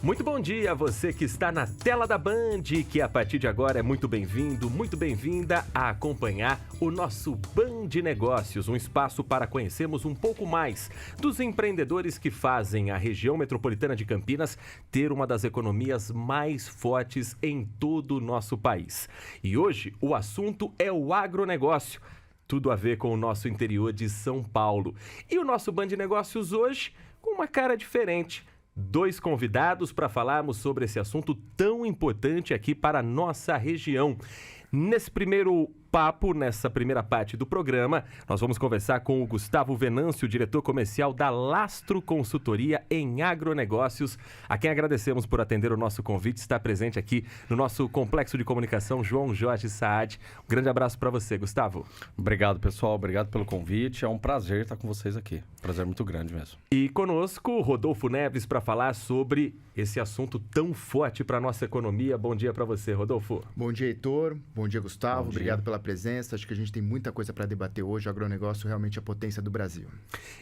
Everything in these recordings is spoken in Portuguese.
Muito bom dia a você que está na tela da Band, que a partir de agora é muito bem-vindo, muito bem-vinda a acompanhar o nosso Band Negócios, um espaço para conhecermos um pouco mais dos empreendedores que fazem a região metropolitana de Campinas ter uma das economias mais fortes em todo o nosso país. E hoje o assunto é o agronegócio, tudo a ver com o nosso interior de São Paulo. E o nosso Band Negócios hoje com uma cara diferente. Dois convidados para falarmos sobre esse assunto tão importante aqui para a nossa região. Nesse primeiro papo, nessa primeira parte do programa, nós vamos conversar com o Gustavo Venâncio, diretor comercial da Lastro Consultoria em Agronegócios, a quem agradecemos por atender o nosso convite, estar presente aqui no nosso complexo de comunicação João Jorge Saad. Um grande abraço para você, Gustavo. Obrigado, pessoal. Obrigado pelo convite. É um prazer estar com vocês aqui. Prazer muito grande mesmo. E conosco, Rodolfo Neves, para falar sobre esse assunto tão forte para a nossa economia. Bom dia para você, Rodolfo. Bom dia, Heitor. Bom dia, Gustavo. Bom dia. Obrigado pela presença. Acho que a gente tem muita coisa para debater hoje. O agronegócio realmente é a potência do Brasil.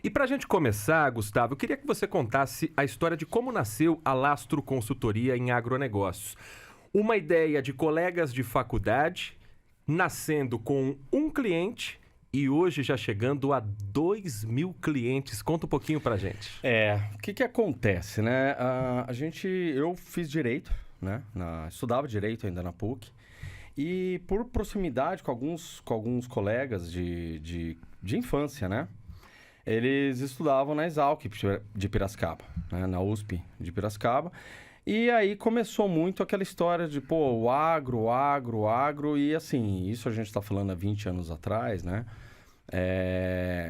E para a gente começar, Gustavo, eu queria que você contasse a história de como nasceu a Lastro Consultoria em Agronegócios. Uma ideia de colegas de faculdade, nascendo com um cliente e hoje já chegando a 2.000 clientes. Conta um pouquinho para a gente. O que acontece, né? Eu fiz Direito, né? Estudava Direito ainda na PUC. E por proximidade com alguns colegas de infância, né? Eles estudavam na Exalc de Piracicaba, né? Na USP de Piracicaba. E aí começou muito aquela história de, o agro. E assim, isso a gente está falando há 20 anos atrás, né?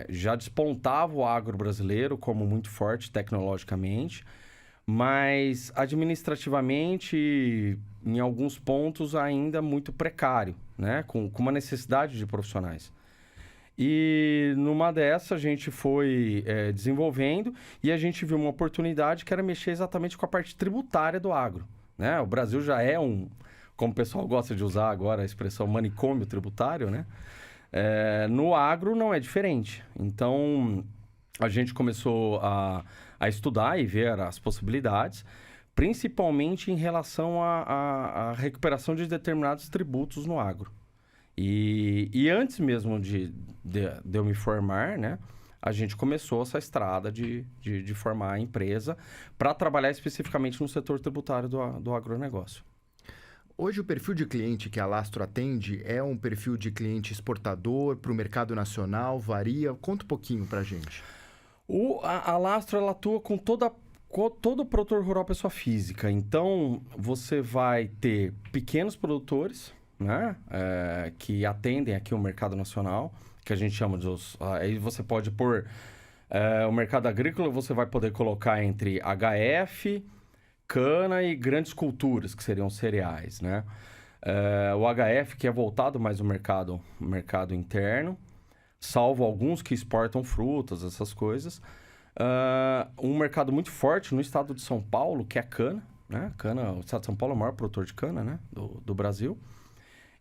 Já despontava o agro brasileiro como muito forte tecnologicamente, mas administrativamente, em alguns pontos, ainda muito precário, né? Com uma necessidade de profissionais. E numa dessa a gente foi desenvolvendo e a gente viu uma oportunidade que era mexer exatamente com a parte tributária do agro, né? O Brasil já é como o pessoal gosta de usar agora a expressão manicômio tributário, né? No agro não é diferente. Então a gente começou a estudar e ver as possibilidades, principalmente em relação à recuperação de determinados tributos no agro. E antes mesmo de eu me formar, né, a gente começou essa estrada de formar a empresa para trabalhar especificamente no setor tributário do agronegócio. Hoje o perfil de cliente que a Lastro atende é um perfil de cliente exportador para o mercado nacional, varia? Conta um pouquinho para a gente. A Lastro ela atua com todo produtor rural pessoa física. Então, você vai ter pequenos produtores, né, que atendem aqui o mercado nacional, que a gente chama de... Aí você pode pôr... o mercado agrícola você vai poder colocar entre HF, cana e grandes culturas, que seriam cereais, né? O HF, que é voltado mais ao mercado interno, salvo alguns que exportam frutas, essas coisas. Um mercado muito forte no estado de São Paulo, que é a cana, né? O estado de São Paulo é o maior produtor de cana, né? do Brasil.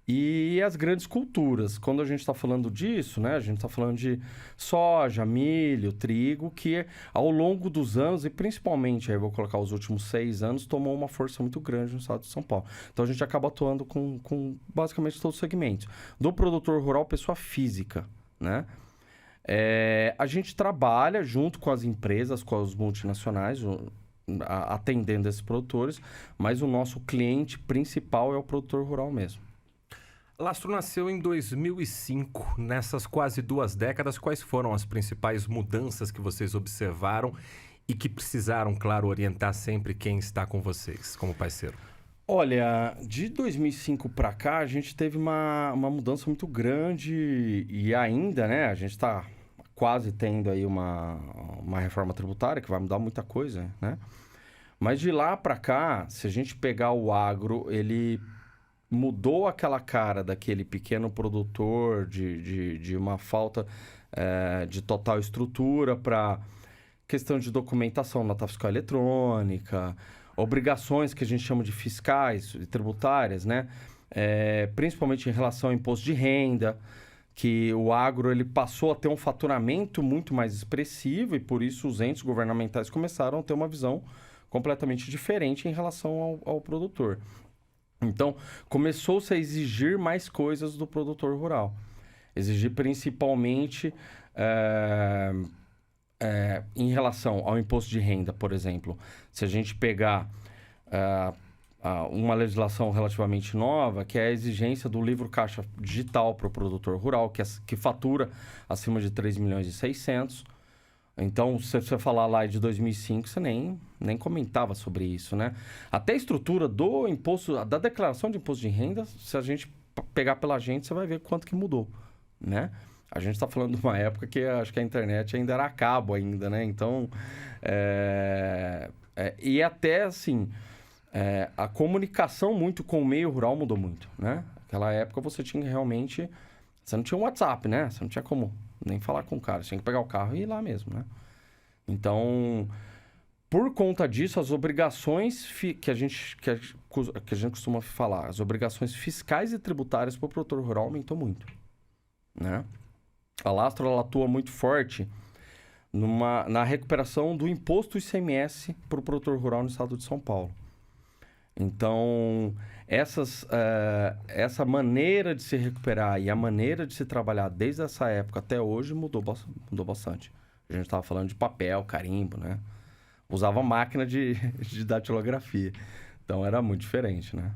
E as grandes culturas. Quando a gente está falando disso, né? A gente está falando de soja, milho, trigo, que ao longo dos anos, e principalmente, aí eu vou colocar os últimos 6 anos, tomou uma força muito grande no estado de São Paulo. Então a gente acaba atuando com basicamente todos os segmentos. Do produtor rural, pessoa física, né? A gente trabalha junto com as empresas, com as multinacionais, atendendo esses produtores, mas o nosso cliente principal é o produtor rural mesmo. Lastro nasceu em 2005. Nessas quase 2 décadas, quais foram as principais mudanças que vocês observaram e que precisaram, claro, orientar sempre quem está com vocês como parceiro? Olha, de 2005 para cá, a gente teve uma mudança muito grande e ainda, né, a gente está quase tendo aí uma reforma tributária que vai mudar muita coisa, né? Mas de lá para cá, se a gente pegar o agro, ele mudou aquela cara daquele pequeno produtor de uma falta de total estrutura para questão de documentação, nota fiscal eletrônica, obrigações que a gente chama de fiscais e tributárias, né? Principalmente em relação ao imposto de renda, que o agro ele passou a ter um faturamento muito mais expressivo e por isso os entes governamentais começaram a ter uma visão completamente diferente em relação ao produtor. Então, começou-se a exigir mais coisas do produtor rural. Exigir principalmente em relação ao imposto de renda, por exemplo. Se a gente pegar uma legislação relativamente nova, que é a exigência do livro caixa digital para o produtor rural, que fatura acima de 3 milhões e 600. Então, se você falar lá de 2005, você nem comentava sobre isso, né? Até a estrutura do imposto, da declaração de imposto de renda, se a gente pegar pela gente, você vai ver quanto que mudou, né? A gente está falando de uma época que acho que a internet ainda era a cabo ainda, né? Então, e até assim, a comunicação muito com o meio rural mudou muito, né? Naquela época você tinha realmente... Você não tinha um WhatsApp, né? Você não tinha como nem falar com o cara. Você tinha que pegar o carro e ir lá mesmo, né? Então, por conta disso, as obrigações que a gente costuma falar, as obrigações fiscais e tributárias para o produtor rural aumentou muito, né? A Lastro, ela atua muito forte na recuperação do imposto ICMS para o produtor rural no estado de São Paulo. Então, essa maneira de se recuperar e a maneira de se trabalhar desde essa época até hoje mudou bastante. A gente estava falando de papel, carimbo, né? Usava máquina de datilografia. Então, era muito diferente, né?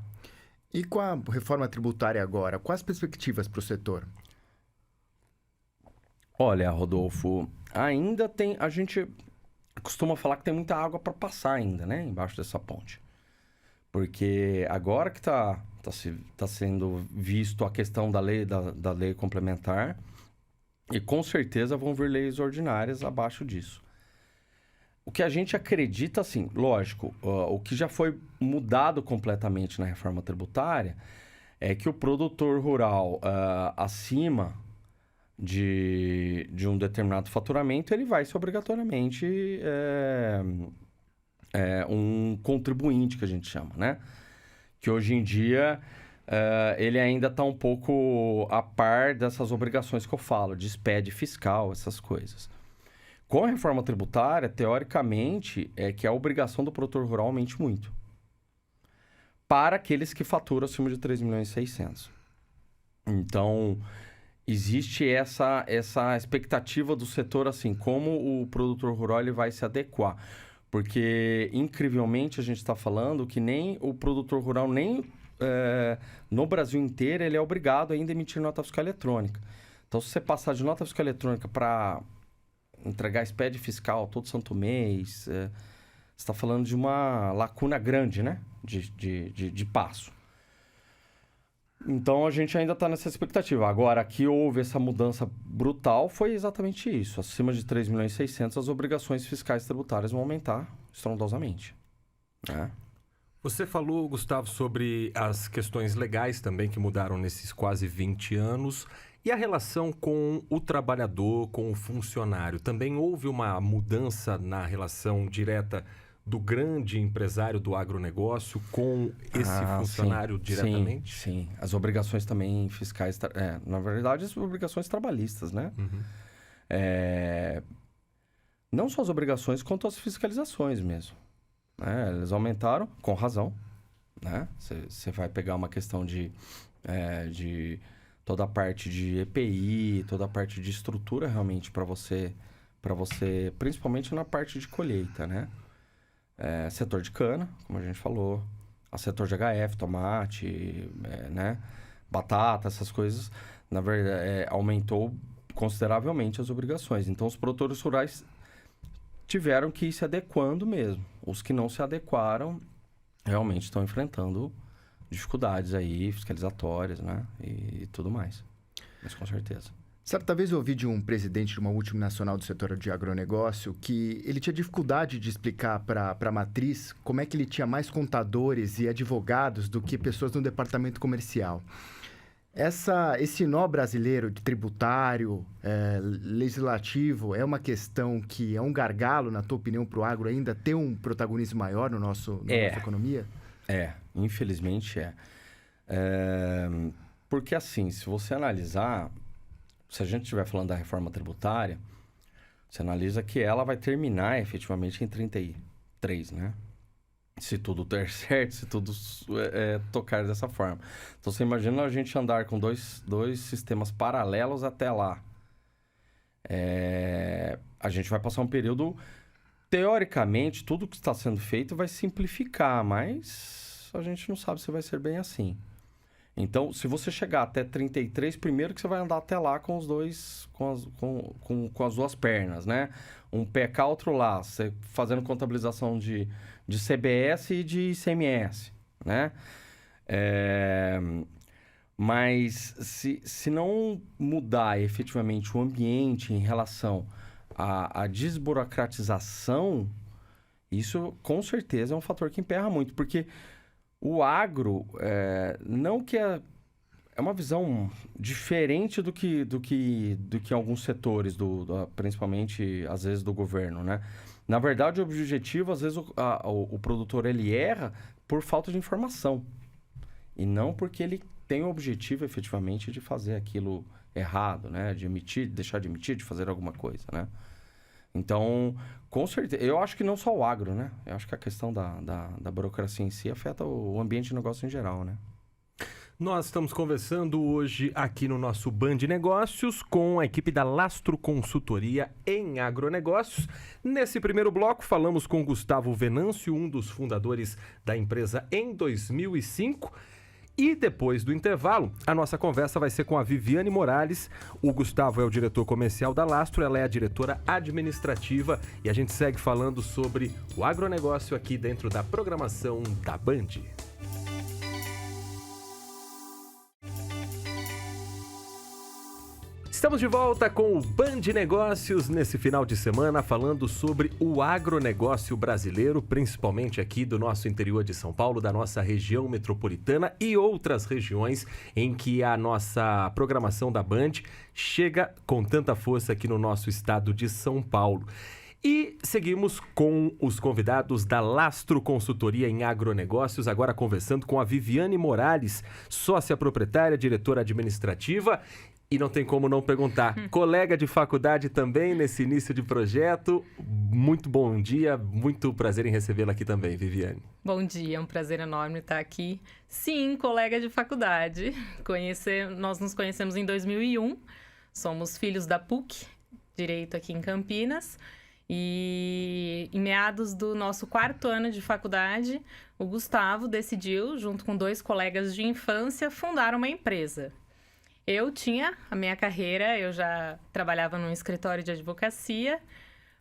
E com a reforma tributária agora, quais as perspectivas para o setor? Olha, Rodolfo, ainda tem... A gente costuma falar que tem muita água para passar ainda, né? Embaixo dessa ponte. Porque agora que está sendo visto a questão da lei complementar, e com certeza vão vir leis ordinárias abaixo disso. O que a gente acredita, assim, lógico, o que já foi mudado completamente na reforma tributária é que o produtor rural acima de um determinado faturamento, ele vai ser obrigatoriamente... um contribuinte, que a gente chama, né? Que hoje em dia ele ainda está um pouco a par dessas obrigações que eu falo, de SPED fiscal, essas coisas. Com a reforma tributária, teoricamente, é que a obrigação do produtor rural aumente muito. Para aqueles que faturam acima de 3 milhões e 600. Então, existe essa expectativa do setor, assim, como o produtor rural ele vai se adequar. Porque, incrivelmente, a gente está falando que nem o produtor rural, nem no Brasil inteiro, ele é obrigado ainda a emitir nota fiscal eletrônica. Então, se você passar de nota fiscal eletrônica para entregar SPED fiscal todo santo mês, você está falando de uma lacuna grande, né? De passo. Então, a gente ainda está nessa expectativa. Agora, que houve essa mudança brutal foi exatamente isso. Acima de 3 milhões e 600, as obrigações fiscais tributárias vão aumentar estrondosamente, né? Você falou, Gustavo, sobre as questões legais também que mudaram nesses quase 20 anos. E a relação com o trabalhador, com o funcionário? Também houve uma mudança na relação direta do grande empresário do agronegócio com esse funcionário diretamente? Sim. As obrigações também fiscais... na verdade, as obrigações trabalhistas, né? Uhum. Não só as obrigações, quanto as fiscalizações mesmo. Eles aumentaram, com razão, né? Você vai pegar uma questão de toda a parte de EPI, toda a parte de estrutura realmente para você, principalmente na parte de colheita, né? Setor de cana, como a gente falou, setor de HF, tomate, né? Batata, essas coisas, na verdade, aumentou consideravelmente as obrigações. Então, os produtores rurais tiveram que ir se adequando mesmo. Os que não se adequaram realmente estão enfrentando dificuldades aí, fiscalizatórias, né? E tudo mais. Mas com certeza. Certa vez eu ouvi de um presidente de uma multinacional do setor de agronegócio que ele tinha dificuldade de explicar para a matriz como é que ele tinha mais contadores e advogados do que pessoas no departamento comercial. Esse nó brasileiro de tributário, legislativo, é uma questão que é um gargalo, na tua opinião, para o agro ainda ter um protagonismo maior na nossa economia? Infelizmente é. Porque assim, se você analisar, se a gente estiver falando da reforma tributária, você analisa que ela vai terminar efetivamente em 33, né? Se tudo der certo, se tudo tocar dessa forma. Então, você imagina a gente andar com dois sistemas paralelos até lá. A gente vai passar um período... Teoricamente, tudo que está sendo feito vai simplificar, mas a gente não sabe se vai ser bem assim. Então, se você chegar até 33, primeiro que você vai andar até lá com os dois, com as duas pernas, né? Um pé cá, outro lá, você fazendo contabilização de CBS e de ICMS, né? Mas se não mudar efetivamente o ambiente em relação à desburocratização, isso com certeza é um fator que emperra muito, porque o agro, não que é uma visão diferente do que alguns setores, principalmente, às vezes, do governo, né? Na verdade, o objetivo, às vezes, o produtor, ele erra por falta de informação. E não porque ele tem o objetivo, efetivamente, de fazer aquilo errado, né? De deixar de emitir, de fazer alguma coisa, né? Então, com certeza, eu acho que não só o agro, né? Eu acho que a questão da burocracia em si afeta o ambiente de negócio em geral, né? Nós estamos conversando hoje aqui no nosso Band Negócios com a equipe da Lastro Consultoria em Agronegócios. Nesse primeiro bloco, falamos com Gustavo Venâncio, um dos fundadores da empresa em 2005. E depois do intervalo, a nossa conversa vai ser com a Viviane Morales. O Gustavo é o diretor comercial da Lastro, ela é a diretora administrativa e a gente segue falando sobre o agronegócio aqui dentro da programação da Band. Estamos de volta com o Band Negócios nesse final de semana, falando sobre o agronegócio brasileiro, principalmente aqui do nosso interior de São Paulo, da nossa região metropolitana e outras regiões em que a nossa programação da Band chega com tanta força aqui no nosso estado de São Paulo. E seguimos com os convidados da Lastro Consultoria em Agronegócios, agora conversando com a Viviane Morales, sócia proprietária, diretora administrativa. E não tem como não perguntar, colega de faculdade também nesse início de projeto. Muito bom dia, muito prazer em recebê-la aqui também, Viviane. Bom dia, é um prazer enorme estar aqui. Sim, colega de faculdade. Nós nos conhecemos em 2001, somos filhos da PUC, Direito aqui em Campinas. E em meados do nosso 4º ano de faculdade, o Gustavo decidiu, junto com 2 colegas de infância, fundar uma empresa. Eu tinha a minha carreira, eu já trabalhava num escritório de advocacia,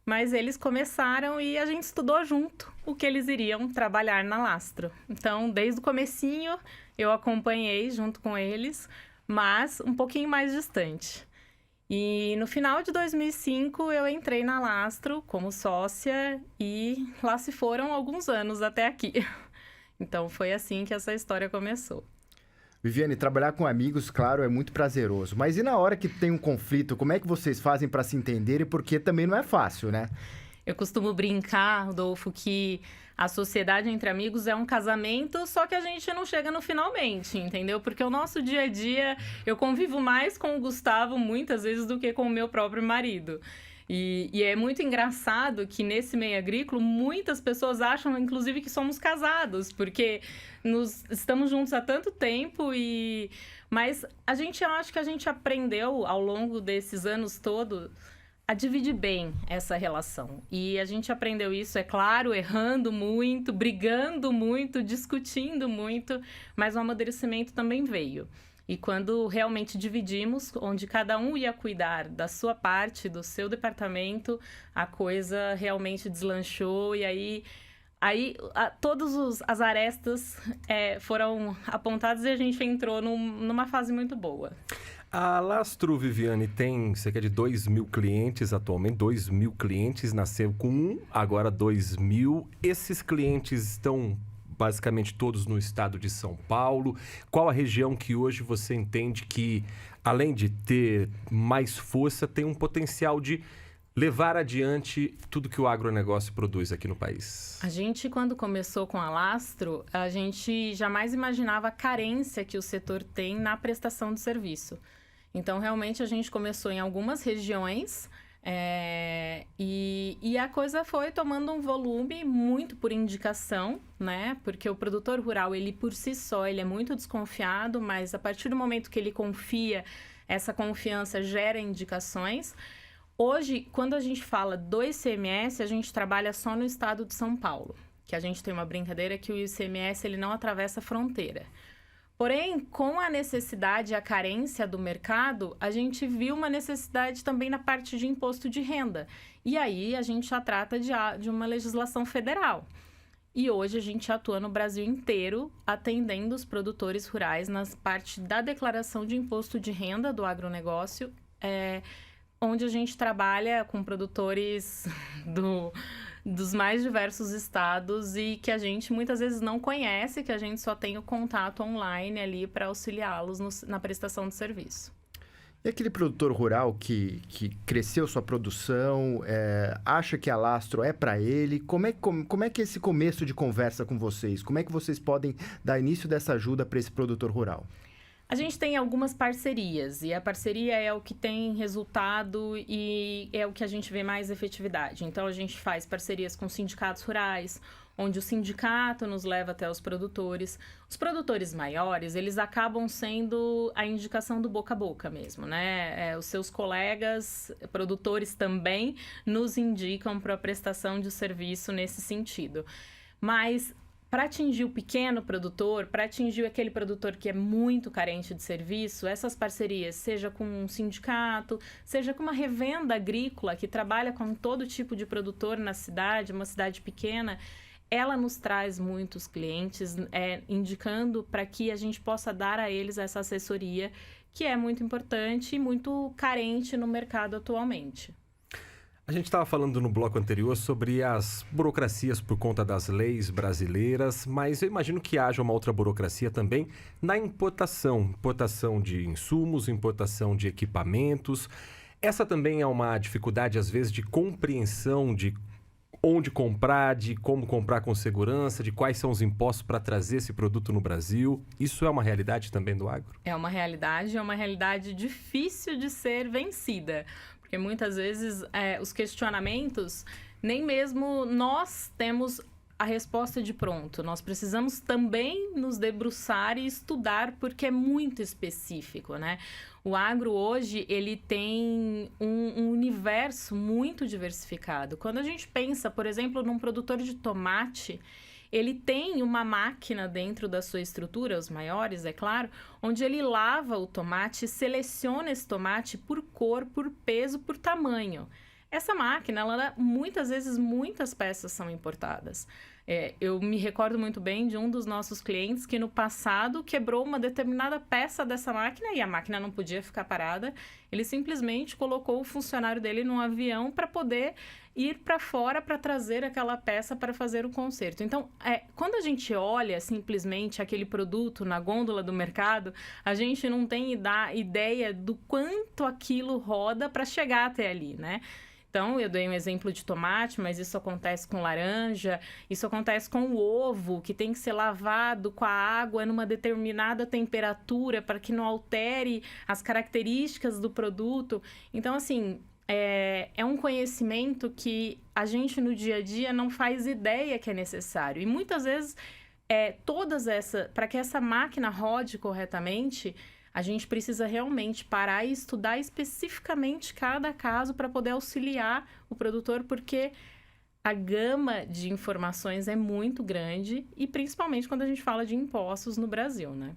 mas eles começaram e a gente estudou junto o que eles iriam trabalhar na Lastro. Então, desde o comecinho, eu acompanhei junto com eles, mas um pouquinho mais distante. E no final de 2005, eu entrei na Lastro como sócia e lá se foram alguns anos até aqui. Então, foi assim que essa história começou. Viviane, trabalhar com amigos, claro, é muito prazeroso. Mas e na hora que tem um conflito, como é que vocês fazem para se entenderem? Porque também não é fácil, né? Eu costumo brincar, Rodolfo, que a sociedade entre amigos é um casamento, só que a gente não chega no finalmente, entendeu? Porque o nosso dia a dia, eu convivo mais com o Gustavo muitas vezes do que com o meu próprio marido. E é muito engraçado que nesse meio agrícola, muitas pessoas acham, inclusive, que somos casados, porque estamos juntos há tanto tempo, mas eu acho que a gente aprendeu ao longo desses anos todos a dividir bem essa relação. E a gente aprendeu isso, é claro, errando muito, brigando muito, discutindo muito, mas o amadurecimento também veio. E quando realmente dividimos, onde cada um ia cuidar da sua parte, do seu departamento, a coisa realmente deslanchou. E aí todas as arestas foram apontadas e a gente entrou numa fase muito boa. A Lastro, Viviane, tem cerca de 2.000 clientes atualmente. 2.000 clientes, nasceu com 1, agora 2.000. Esses clientes estão basicamente todos no estado de São Paulo. Qual a região que hoje você entende que, além de ter mais força, tem um potencial de levar adiante tudo que o agronegócio produz aqui no país? A gente, quando começou com a Lastro, a gente jamais imaginava a carência que o setor tem na prestação de serviço. Então, realmente, a gente começou em algumas regiões e E a coisa foi tomando um volume muito por indicação, né? Porque o produtor rural, ele por si só, ele é muito desconfiado, mas a partir do momento que ele confia, essa confiança gera indicações. Hoje, quando a gente fala do ICMS, a gente trabalha só no estado de São Paulo, que a gente tem uma brincadeira que o ICMS ele não atravessa a fronteira. Porém, com a necessidade e a carência do mercado, a gente viu uma necessidade também na parte de imposto de renda. E aí a gente já trata de uma legislação federal. E hoje a gente atua no Brasil inteiro, atendendo os produtores rurais na parte da declaração de imposto de renda do agronegócio, onde a gente trabalha com produtores dos mais diversos estados e que a gente muitas vezes não conhece, que a gente só tem o contato online ali para auxiliá-los na prestação de serviço. E aquele produtor rural que cresceu sua produção, acha que a Lastro é para ele, como é que é esse começo de conversa com vocês? Como é que vocês podem dar início dessa ajuda para esse produtor rural? A gente tem algumas parcerias e a parceria é o que tem resultado e é o que a gente vê mais efetividade. Então, a gente faz parcerias com sindicatos rurais, onde o sindicato nos leva até os produtores. Os produtores maiores, eles acabam sendo a indicação do boca a boca mesmo, né? Os seus colegas produtores também nos indicam para a prestação de serviço nesse sentido. Mas para atingir o pequeno produtor, para atingir aquele produtor que é muito carente de serviço, essas parcerias, seja com um sindicato, seja com uma revenda agrícola que trabalha com todo tipo de produtor na cidade, uma cidade pequena, ela nos traz muitos clientes, indicando para que a gente possa dar a eles essa assessoria, que é muito importante e muito carente no mercado atualmente. A gente estava falando no bloco anterior sobre as burocracias por conta das leis brasileiras, mas eu imagino que haja uma outra burocracia também na importação de insumos, importação de equipamentos. Essa também é uma dificuldade, às vezes, de compreensão de onde comprar, de como comprar com segurança, de quais são os impostos para trazer esse produto no Brasil. Isso é uma realidade também do agro? É uma realidade difícil de ser vencida. Porque muitas vezes os questionamentos, nem mesmo nós temos a resposta de pronto. Nós precisamos também nos debruçar e estudar, porque é muito específico, né? O agro hoje, ele tem um universo muito diversificado. Quando a gente pensa, por exemplo, num produtor de tomate, ele tem uma máquina dentro da sua estrutura, os maiores, é claro, onde ele lava o tomate, seleciona esse tomate por cor, por peso, por tamanho. Essa máquina, muitas vezes, muitas peças são importadas. Eu me recordo muito bem de um dos nossos clientes que no passado quebrou uma determinada peça dessa máquina e a máquina não podia ficar parada. Ele simplesmente colocou o funcionário dele num avião para poder ir para fora para trazer aquela peça para fazer o conserto. Então, quando a gente olha simplesmente aquele produto na gôndola do mercado, a gente não tem ideia do quanto aquilo roda para chegar até ali, né? Então, eu dei um exemplo de tomate, mas isso acontece com laranja, isso acontece com o ovo, que tem que ser lavado com a água numa determinada temperatura para que não altere as características do produto. Então, assim, é um conhecimento que a gente no dia a dia não faz ideia que é necessário. E muitas vezes, para que essa máquina rode corretamente, a gente precisa realmente parar e estudar especificamente cada caso para poder auxiliar o produtor, porque a gama de informações é muito grande e principalmente quando a gente fala de impostos no Brasil, né?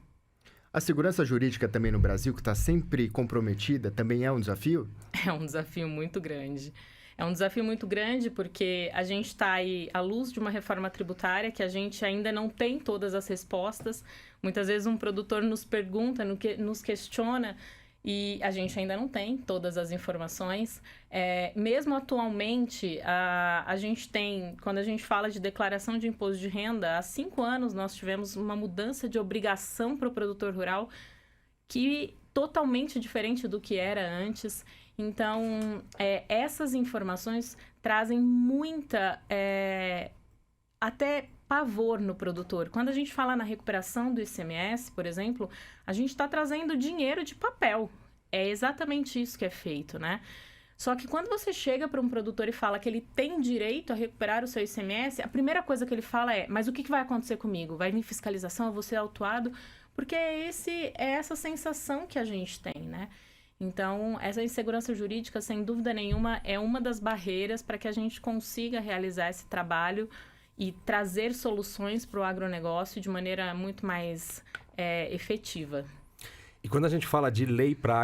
A segurança jurídica também no Brasil, que está sempre comprometida, também é um desafio? É um desafio muito grande. É um desafio muito grande porque a gente está aí à luz de uma reforma tributária que a gente ainda não tem todas as respostas. Muitas vezes um produtor nos pergunta, nos questiona e a gente ainda não tem todas as informações. Mesmo atualmente, a gente tem, quando a gente fala de declaração de imposto de renda, há 5 anos nós tivemos uma mudança de obrigação para o produtor rural que totalmente diferente do que era antes. Então, essas informações trazem muita, até pavor no produtor. Quando a gente fala na recuperação do ICMS, por exemplo, a gente está trazendo dinheiro de papel. É exatamente isso que é feito, né? Só que quando você chega para um produtor e fala que ele tem direito a recuperar o seu ICMS, a primeira coisa que ele fala é: mas o que vai acontecer comigo? Vai vir fiscalização? Eu vou ser autuado? Porque é essa sensação que a gente tem, né? Então, essa insegurança jurídica, sem dúvida nenhuma, é uma das barreiras para que a gente consiga realizar esse trabalho e trazer soluções para o agronegócio de maneira muito mais efetiva. E quando a gente fala de lei para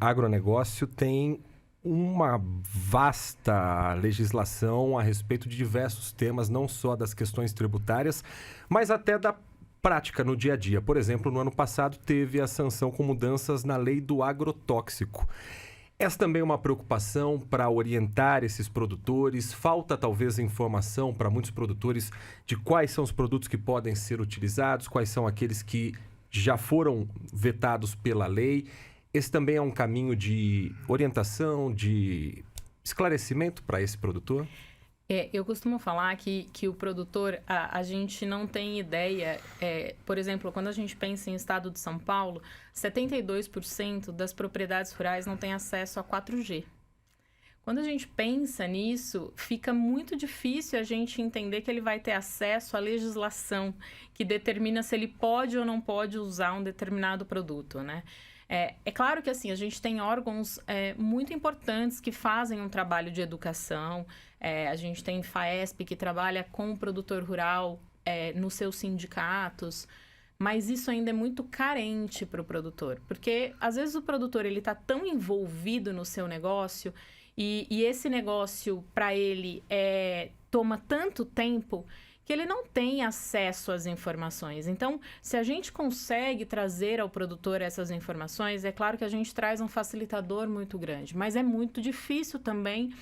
agronegócio, tem uma vasta legislação a respeito de diversos temas, não só das questões tributárias, mas até da prática no dia a dia. Por exemplo, no ano passado teve a sanção com mudanças na lei do agrotóxico. Essa também é uma preocupação para orientar esses produtores. Falta talvez informação para muitos produtores de quais são os produtos que podem ser utilizados, quais são aqueles que já foram vetados pela lei. Esse também é um caminho de orientação, de esclarecimento para esse produtor? Eu costumo falar que o produtor, a gente não tem ideia. Por exemplo, quando a gente pensa em estado de São Paulo, 72% das propriedades rurais não têm acesso a 4G. Quando a gente pensa nisso, fica muito difícil a gente entender que ele vai ter acesso à legislação que determina se ele pode ou não pode usar um determinado produto, né? É claro que assim, a gente tem órgãos muito importantes que fazem um trabalho de educação. A gente tem FAESP que trabalha com o produtor rural nos seus sindicatos, mas isso ainda é muito carente para o produtor, porque às vezes o produtor está tão envolvido no seu negócio e esse negócio para ele toma tanto tempo que ele não tem acesso às informações. Então, se a gente consegue trazer ao produtor essas informações, é claro que a gente traz um facilitador muito grande, mas é muito difícil também,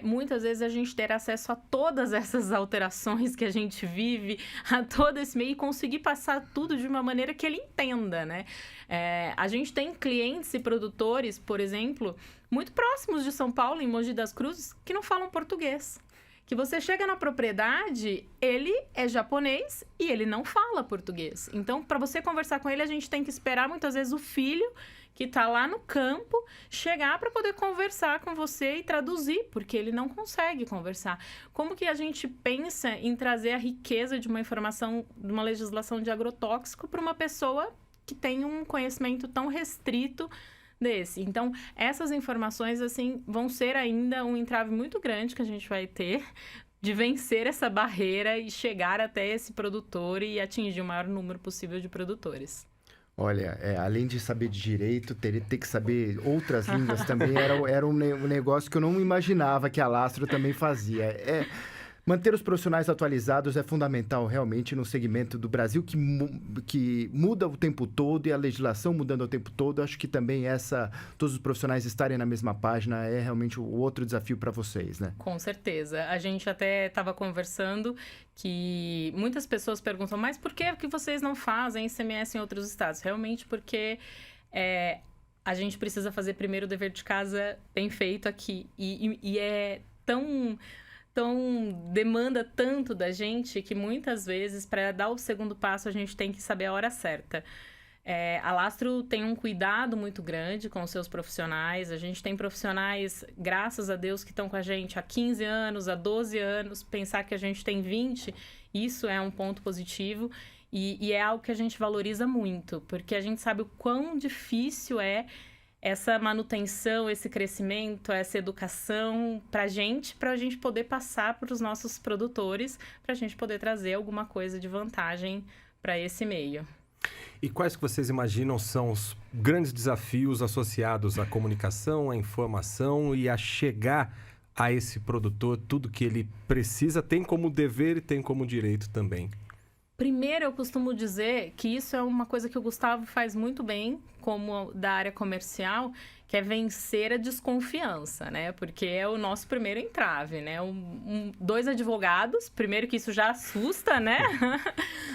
muitas vezes, a gente ter acesso a todas essas alterações que a gente vive, a todo esse meio, e conseguir passar tudo de uma maneira que ele entenda, né? A gente tem clientes e produtores, por exemplo, muito próximos de São Paulo, em Mogi das Cruzes, que não falam português. Que você chega na propriedade, ele é japonês e ele não fala português. Então, para você conversar com ele, a gente tem que esperar, muitas vezes, o filho, que está lá no campo, chegar para poder conversar com você e traduzir, porque ele não consegue conversar. Como que a gente pensa em trazer a riqueza de uma informação, de uma legislação de agrotóxico para uma pessoa que tem um conhecimento tão restrito desse? Então, essas informações, assim, vão ser ainda um entrave muito grande que a gente vai ter de vencer essa barreira e chegar até esse produtor e atingir o maior número possível de produtores. Olha, além de saber de direito, ter que saber outras línguas também era um negócio que eu não imaginava que a Lastro também fazia. Manter os profissionais atualizados é fundamental realmente no segmento do Brasil que muda o tempo todo e a legislação mudando o tempo todo. Acho que também todos os profissionais estarem na mesma página é realmente o outro desafio para vocês, né? Com certeza. A gente até estava conversando que muitas pessoas perguntam, mas por que vocês não fazem ICMS em outros estados? Realmente porque a gente precisa fazer primeiro o dever de casa bem feito aqui. E é tão demanda tanto da gente que muitas vezes, para dar o segundo passo, a gente tem que saber a hora certa. A Lastro tem um cuidado muito grande com os seus profissionais. A gente tem profissionais, graças a Deus, que estão com a gente há 15 anos, há 12 anos. Pensar que a gente tem 20, isso é um ponto positivo. E é algo que a gente valoriza muito, porque a gente sabe o quão difícil é essa manutenção, esse crescimento, essa educação para a gente poder passar para os nossos produtores, para a gente poder trazer alguma coisa de vantagem para esse meio. E quais que vocês imaginam são os grandes desafios associados à comunicação, à informação e a chegar a esse produtor tudo que ele precisa, tem como dever e tem como direito também? Primeiro, eu costumo dizer que isso é uma coisa que o Gustavo faz muito bem, como da área comercial, que é vencer a desconfiança, né? Porque é o nosso primeiro entrave, né? Dois advogados, primeiro que isso já assusta, né?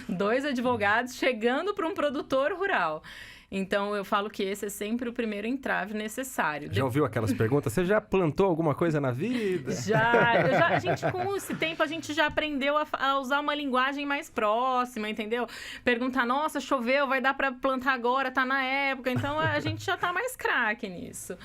2 advogados chegando para um produtor rural. Então, eu falo que esse é sempre o primeiro entrave necessário. Já ouviu aquelas perguntas? Você já plantou alguma coisa na vida? A gente, com esse tempo, a gente já aprendeu a usar uma linguagem mais próxima, entendeu? Perguntar, nossa, choveu, vai dar para plantar agora, tá na época. Então, a gente já tá mais craque nisso.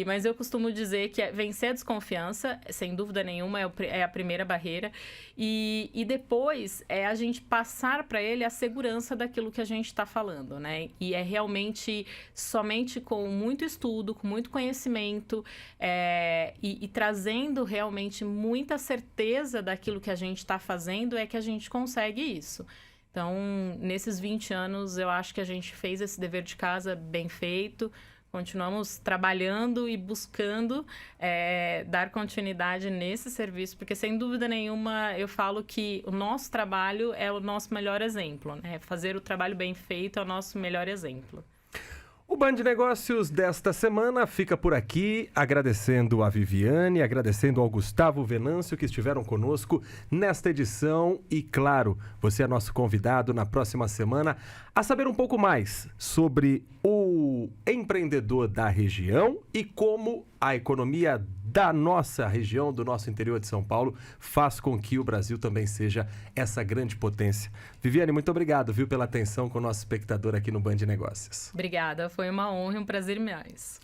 Mas eu costumo dizer que vencer a desconfiança, sem dúvida nenhuma, é a primeira barreira. E depois é a gente passar para ele a segurança daquilo que a gente está falando, né? E é realmente somente com muito estudo, com muito conhecimento e trazendo realmente muita certeza daquilo que a gente está fazendo é que a gente consegue isso. Então, nesses 20 anos, eu acho que a gente fez esse dever de casa bem feito. Continuamos trabalhando e buscando dar continuidade nesse serviço, porque, sem dúvida nenhuma, eu falo que o nosso trabalho é o nosso melhor exemplo, né? Fazer o trabalho bem feito é o nosso melhor exemplo. O Band de Negócios desta semana fica por aqui, agradecendo a Viviane, agradecendo ao Gustavo Venâncio que estiveram conosco nesta edição e, claro, você é nosso convidado na próxima semana a saber um pouco mais sobre o empreendedor da região e como a economia da nossa região, do nosso interior de São Paulo, faz com que o Brasil também seja essa grande potência. Viviane, muito obrigado, viu, pela atenção com o nosso espectador aqui no Band de Negócios. Obrigada, foi uma honra e um prazer mais.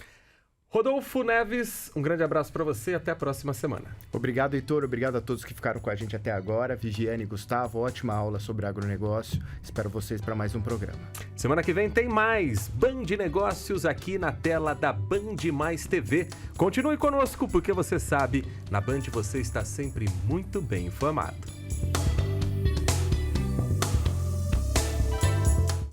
Rodolfo Neves, um grande abraço para você e até a próxima semana. Obrigado, Heitor. Obrigado a todos que ficaram com a gente até agora. Viviane e Gustavo, ótima aula sobre agronegócio. Espero vocês para mais um programa. Semana que vem tem mais Band de Negócios aqui na tela da Band Mais TV. Continue conosco porque você sabe, na Band você está sempre muito bem informado.